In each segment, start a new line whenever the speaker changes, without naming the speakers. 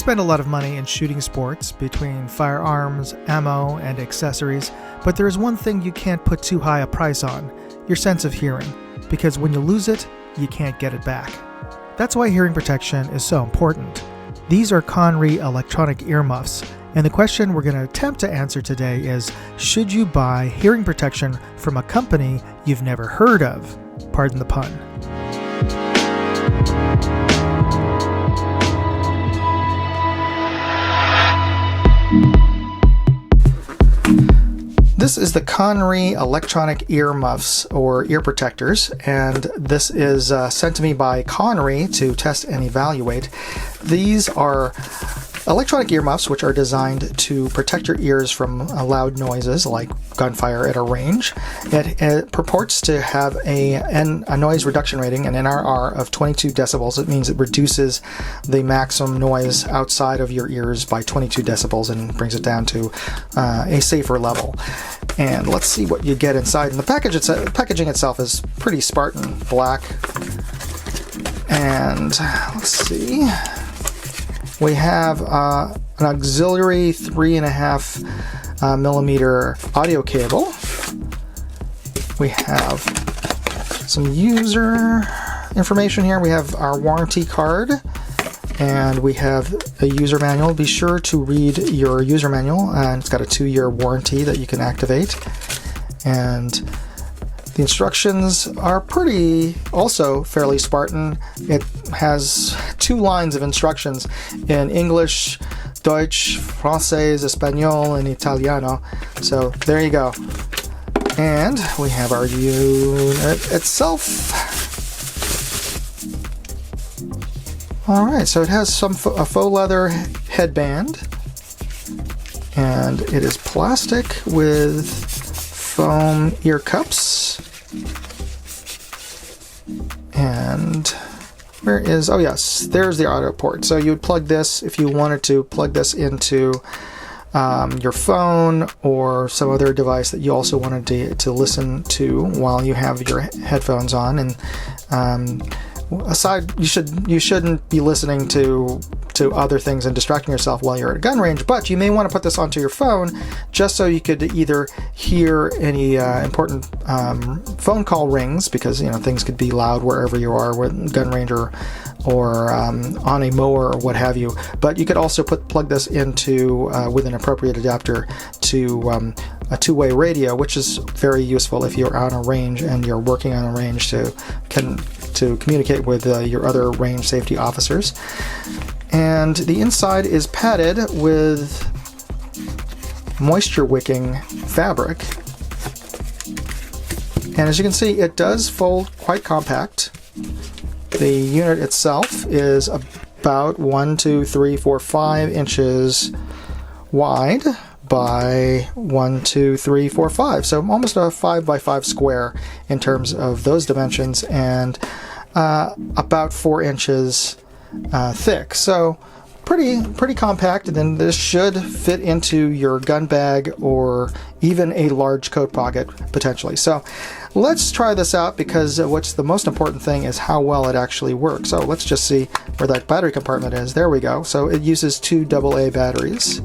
spend a lot of money in shooting sports between firearms, ammo, and accessories, but there is one thing you can't put too high a price on: your sense of hearing, because when you lose it, you can't get it back. That's why hearing protection is so important. These are Conry electronic earmuffs, and the question we're going to attempt to answer today is, should you buy hearing protection from a company you've never heard of? Pardon the pun. This is the Conry electronic earmuffs or ear protectors, and this is sent to me by Conry to test and evaluate. These are electronic earmuffs which are designed to protect your ears from loud noises like gunfire at a range. It purports to have a noise reduction rating, an NRR, of 22 decibels. It means it reduces the maximum noise outside of your ears by 22 decibels and brings it down to a safer level. And let's see what you get inside. And the packaging itself is pretty Spartan black. And let's see. We have an auxiliary 3.5 millimeter audio cable. We have some user information here. We have our warranty card, and we have a user manual. Be sure to read your user manual, and it's got a 2-year warranty that you can activate. And the instructions are also fairly Spartan. It has 2 lines of instructions in English, Deutsch, Francais, Espanol, and Italiano. So there you go. And we have our unit itself. Alright, so it has a faux leather headband, and it is plastic with foam ear cups. And where is, oh yes, there's the audio port. So you would plug this, if you wanted to plug this into your phone or some other device that you also wanted to listen to while you have your headphones on. And aside, you shouldn't be listening to other things and distracting yourself while you're at a gun range, but you may want to put this onto your phone just so you could either hear any important phone call rings, because things could be loud wherever you are, with gun range or on a mower or what have you. But you could also plug this into with an appropriate adapter to a two-way radio, which is very useful if you're on a range and you're working on a range to communicate with your other range safety officers. And the inside is padded with moisture wicking fabric. And as you can see, it does fold quite compact. The unit itself is about 5 inches wide by 5, so almost a 5 by 5 square in terms of those dimensions, and about 4 inches thick. So pretty compact, and then this should fit into your gun bag or even a large coat pocket potentially. So let's try this out, because what's the most important thing is how well it actually works. So let's just see where that battery compartment is. There we go. So it uses 2 AA batteries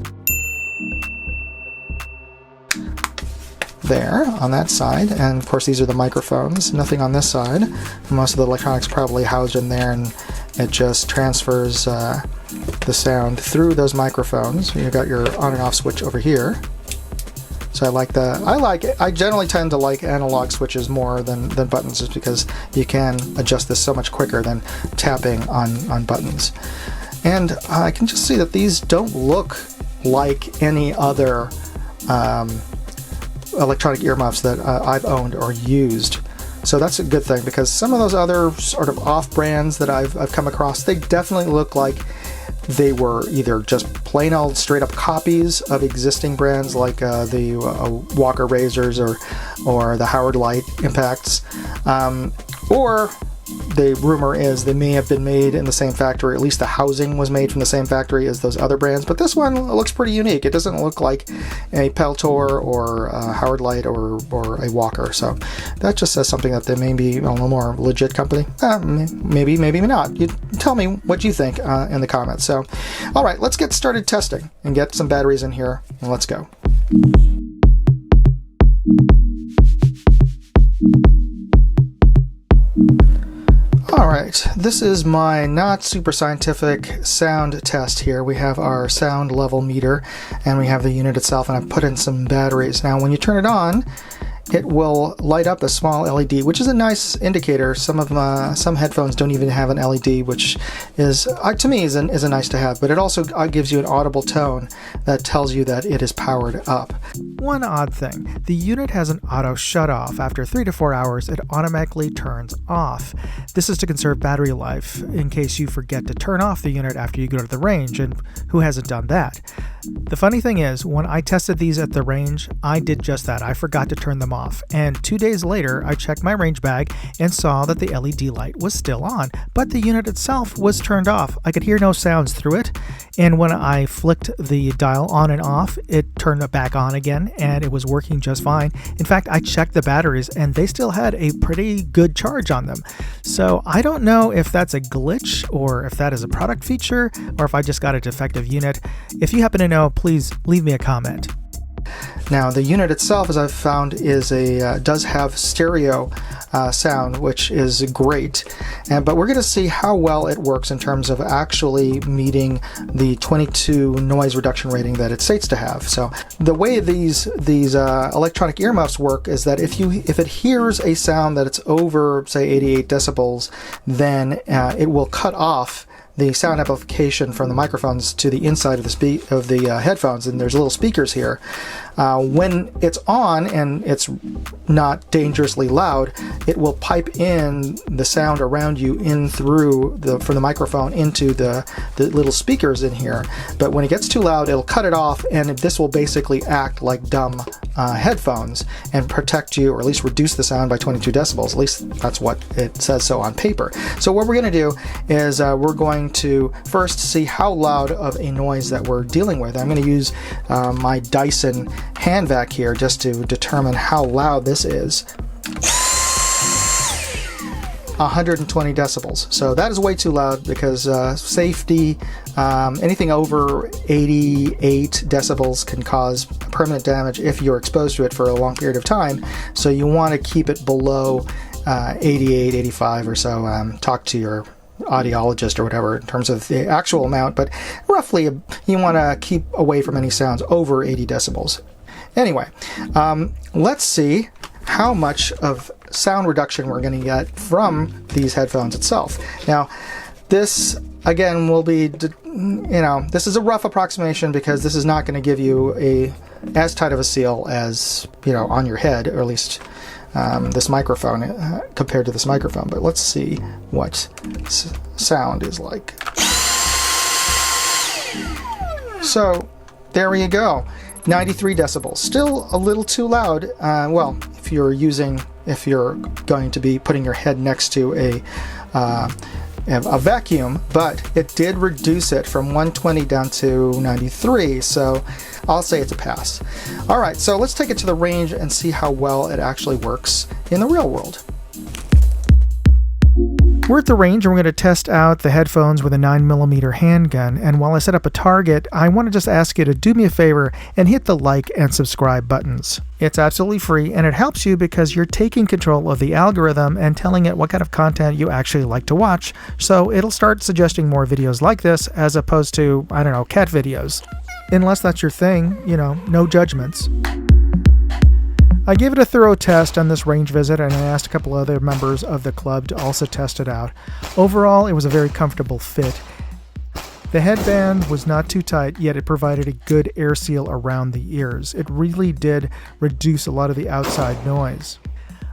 there on that side, and of course these are the microphones. Nothing on this side. Most of the electronics probably housed in there, and it just transfers the sound through those microphones. You've got your on and off switch over here. So I generally tend to like analog switches more than buttons, just because you can adjust this so much quicker than tapping on buttons. And I can just see that these don't look like any other electronic earmuffs that I've owned or used. So that's a good thing, because some of those other sort of off-brands that I've come across, they definitely look like they were either just plain old straight up copies of existing brands like the Walker Razors or the Howard Light Impacts, or the rumor is they may have been made in the same factory. At least the housing was made from the same factory as those other brands. But this one looks pretty unique. It doesn't look like a Peltor or a Howard Light or a Walker. So that just says something that they may be a little more legit company. Maybe, maybe not. You tell me what you think in the comments. So, all right, let's get started testing and get some batteries in here, and let's go. Alright, this is my not super scientific sound test here. We have our sound level meter and we have the unit itself, and I've put in some batteries. Now when you turn it on, it will light up a small LED, which is a nice indicator. Some headphones don't even have an LED, which is, to me, is a nice to have. But it also gives you an audible tone that tells you that it is powered up.
One odd thing, the unit has an auto shut-off. After 3 to 4 hours, it automatically turns off. This is to conserve battery life in case you forget to turn off the unit after you go to the range, and who hasn't done that? The funny thing is, when I tested these at the range, I did just that. I forgot to turn them off. And 2 days later, I checked my range bag and saw that the LED light was still on, but the unit itself was turned off. I could hear no sounds through it, and when I flicked the dial on and off, it turned it back on again, and it was working just fine. In fact, I checked the batteries, and they still had a pretty good charge on them. So I don't know if that's a glitch, or if that is a product feature, or if I just got a defective unit. If you happen to know, please leave me a comment.
Now the unit itself, as I've found, does have stereo sound, which is great. But we're going to see how well it works in terms of actually meeting the 22 noise reduction rating that it states to have. So the way these electronic earmuffs work is that if it hears a sound that it's over, say, 88 decibels, then it will cut off the sound amplification from the microphones to the inside of the headphones, and there's little speakers here. When it's on and it's not dangerously loud, it will pipe in the sound around you in through from the microphone into the little speakers in here. But when it gets too loud, it'll cut it off, and this will basically act like dumb headphones and protect you, or at least reduce the sound by 22 decibels. At least that's what it says so on paper. So what we're going to do is we're going to first see how loud of a noise that we're dealing with. I'm going to use my Dyson hand vac here just to determine how loud this is. 120 decibels. So that is way too loud because safety, anything over 88 decibels can cause permanent damage if you're exposed to it for a long period of time. So you want to keep it below 88, 85 or so. Talk to your audiologist or whatever in terms of the actual amount, but roughly you want to keep away from any sounds over 80 decibels. Anyway, let's see how much of sound reduction we're going to get from these headphones itself. Now, this again will be, this is a rough approximation because this is not going to give you as tight of a seal as, on your head, or at least this microphone compared to this microphone. But let's see what sound is like. So there you go. 93 decibels. Still a little too loud. Well, if you're going to be putting your head next to a vacuum, but it did reduce it from 120 down to 93, so I'll say it's a pass. Alright, so let's take it to the range and see how well it actually works in the real world.
We're at the range and we're going to test out the headphones with a 9mm handgun, and while I set up a target, I want to just ask you to do me a favor and hit the like and subscribe buttons. It's absolutely free, and it helps you because you're taking control of the algorithm and telling it what kind of content you actually like to watch, so it'll start suggesting more videos like this as opposed to, cat videos. Unless that's your thing, no judgments. I gave it a thorough test on this range visit, and I asked a couple other members of the club to also test it out. Overall, it was a very comfortable fit. The headband was not too tight, yet it provided a good air seal around the ears. It really did reduce a lot of the outside noise.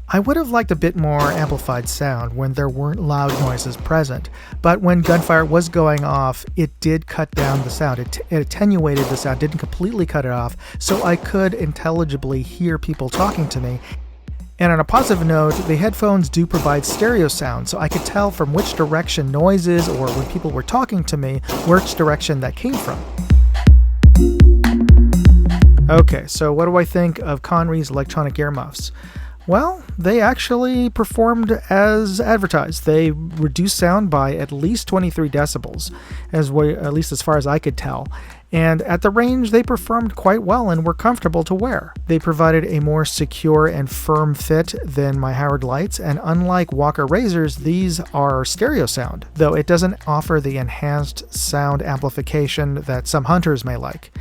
I would have liked a bit more amplified sound when there weren't loud noises present, but when gunfire was going off, it did cut down the sound. It attenuated the sound, didn't completely cut it off, so I could intelligibly hear people talking to me. And on a positive note, the headphones do provide stereo sound, so I could tell from which direction noises or when people were talking to me, which direction that came from. Okay, so what do I think of Conry's electronic earmuffs? Well, they actually performed as advertised. They reduced sound by at least 23 decibels, at least as far as I could tell. And at the range, they performed quite well and were comfortable to wear. They provided a more secure and firm fit than my Howard Lights, and unlike Walker Razors, these are stereo sound, though it doesn't offer the enhanced sound amplification that some hunters may like.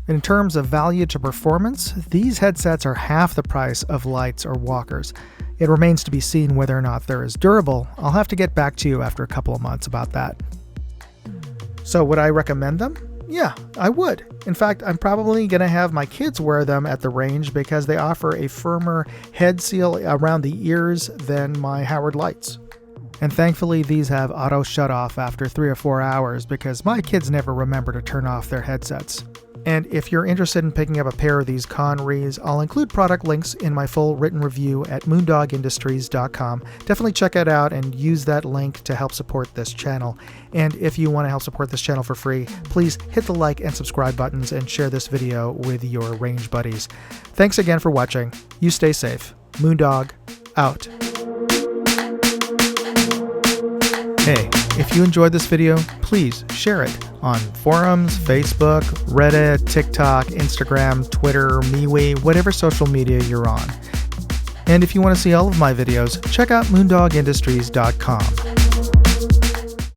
In terms of value to performance, these headsets are half the price of Lights or Walkers. It remains to be seen whether or not they're as durable. I'll have to get back to you after a couple of months about that. So would I recommend them? Yeah, I would. In fact, I'm probably going to have my kids wear them at the range because they offer a firmer head seal around the ears than my Howard Lights. And thankfully, these have auto shut off after 3 or 4 hours because my kids never remember to turn off their headsets. And if you're interested in picking up a pair of these Conrys, I'll include product links in my full written review at moondogindustries.com. Definitely check it out and use that link to help support this channel. And if you want to help support this channel for free, please hit the like and subscribe buttons and share this video with your range buddies. Thanks again for watching. You stay safe. Moondog, out. Hey, if you enjoyed this video, please share it on forums, Facebook, Reddit, TikTok, Instagram, Twitter, MeWe, whatever social media you're on. And if you want to see all of my videos, check out moondogindustries.com.